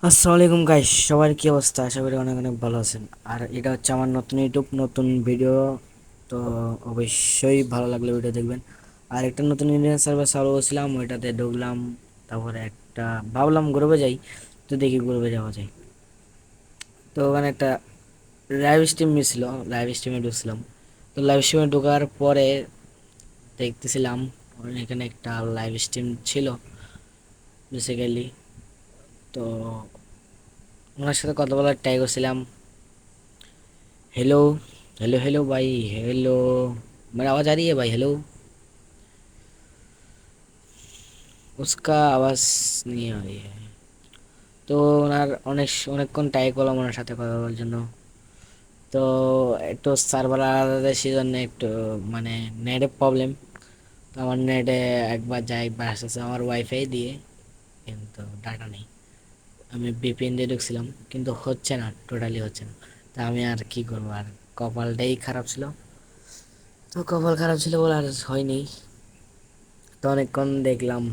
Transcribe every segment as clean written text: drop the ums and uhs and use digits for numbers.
আসসালামু আলাইকুম গাইস, সবার কি অবস্থা? আশা করি অনেক অনেক ভালো আছেন। আর এটা হচ্ছে আমার নতুন ইউটিউব নতুন ভিডিও। তো অবশ্যই ভালো লাগলে ভিডিও দেখবেন। আর একটা নতুন ইন্ডিয়ান সার্ভার চালু করছিলাম, ওইটাতে ঢুকলাম। তারপরে একটা ভাবলাম গ্রুপে যাই, তো দেখি গ্রুপে যাওয়া যায়। তো ওখানে একটা লাইভ স্ট্রিম ছিল, লাইভ স্ট্রিমে ঢুকছিলাম। তো লাইভ স্ট্রিমে ঢোকার পরে দেখতেছিলাম এখানে একটা লাইভ স্ট্রিম ছিল বেসিক্যালি। তো ওনার সাথে কথা বলার ট্রাই করছিলাম। हेलो हेलो हेलो भाई, हेलो। मेरा आवाज़ आ रही है भाई? हेलो। उसका आवाज़ नहीं आ रही है। তো ওনার অনেকক্ষণ ট্রাই করলাম ওনার সাথে কথা বলার জন্য। তো একটু সার্ভারের সেজন্য একটু মানে নেটের প্রবলেম। তো আমার নেটে একবার যায় একবার আসতেছে আমার ওয়াইফাই দিয়ে, কিন্তু ডাটা নেই। আমি ভিপিএন দিয়ে ঢুকছিলাম, কিন্তু হচ্ছে না, টোটালি হচ্ছে না। তা আমি আর কি করবো, আর কপালটাই খারাপ ছিল। তো কপাল খারাপ ছিল বলে আর হয়নি। তো অনেকক্ষণ দেখলাম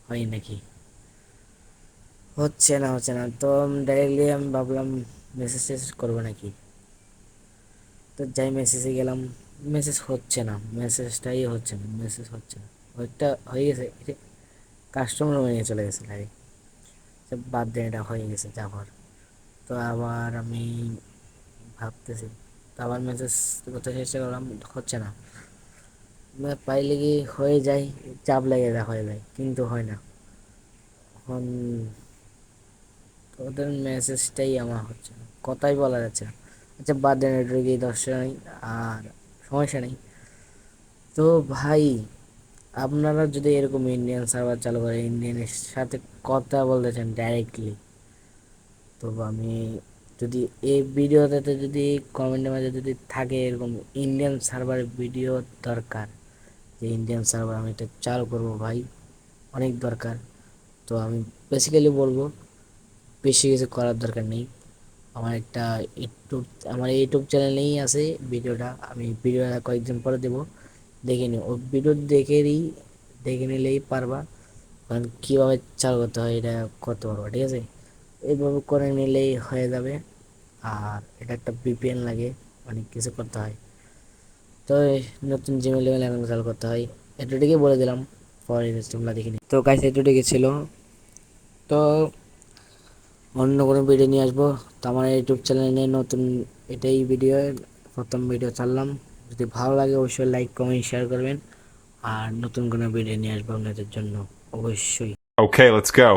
হয় নাকি, হচ্ছে না তো ডাইরেক্টলি আমি ভাবলাম মেসেজ টেসেজ করবো নাকি। তো যাই মেসেজে গেলাম, মেসেজ হচ্ছে না, মেসেজটাই হচ্ছে না, মেসেজ হচ্ছে না। ওইটা হয়ে গেছে, কাস্টমার নিয়ে চলে গেছে গাড়ি। বাদ দিয়ে এটা হয়ে গেছে যাবার। তো আবার আমি ভাবতেছি, তো আবার মেসেজ করতে চেষ্টা করলাম, হচ্ছে না। পাইলে কি হয়ে যায়, চাপ লেগে যায়, হয়ে যায়, কিন্তু হয় না। এখন ওদের মেসেজটাই আমার হচ্ছে না, কথাই বলা যাচ্ছে না। আচ্ছা বাদ দেন, নেটওয়ার্কে দশটা নেই, আর সমস্যা নেই। তো ভাই, আপনারা যদি এরকম ইন্ডিয়ান সার্ভার চালু করে ইন্ডিয়ানের সাথে কথা বলতে চান ডাইরেক্টলি, তো আমি যদি এই ভিডিওটাতে যদি কমেন্টের মাঝে যদি থাকে এরকম ইন্ডিয়ান সার্ভারের ভিডিও দরকার, যে ইন্ডিয়ান সার্ভার আমি এটা চালু করবো ভাই, অনেক দরকার। তো আমি বেসিক্যালি বলবো, বেশি কিছু করার দরকার নেই। আমার একটা ইউটিউব, আমার ইউটিউব চ্যানেলেই আছে ভিডিওটা, আমি ভিডিওটা কয়েকদিন পরে দেবো, দেখে নিও। ও ভিডিও দেখে নিলেই পারবা, কারণ কীভাবে চালু করতে হয় এটা করতে পারবা, ঠিক আছে? এইভাবে করে নিলেই হয়ে যাবে। আর এটা একটা ভিপিএন লাগে, অনেক কিছু করতে হয়। তো এই নতুন জিমেল ইমেল অ্যাকাউন্ট চালু করতে হয়, এটুকুই বলে দিলাম। পরে তোমরা দেখে নি। তো গাইস এটুকুই ছিল। তো অন্য কোনো ভিডিও নিয়ে আসবো। তো আমার ইউটিউব চ্যানেলে নতুন এটাই ভিডিও, প্রথম ভিডিও ছাড়লাম। যদি ভালো লাগে অবশ্যই লাইক কমেন্ট শেয়ার করবেন। আর নতুন কোনো ভিডিও নিয়ে আসবো আপনাদের জন্য অবশ্যই। Okay, let's go.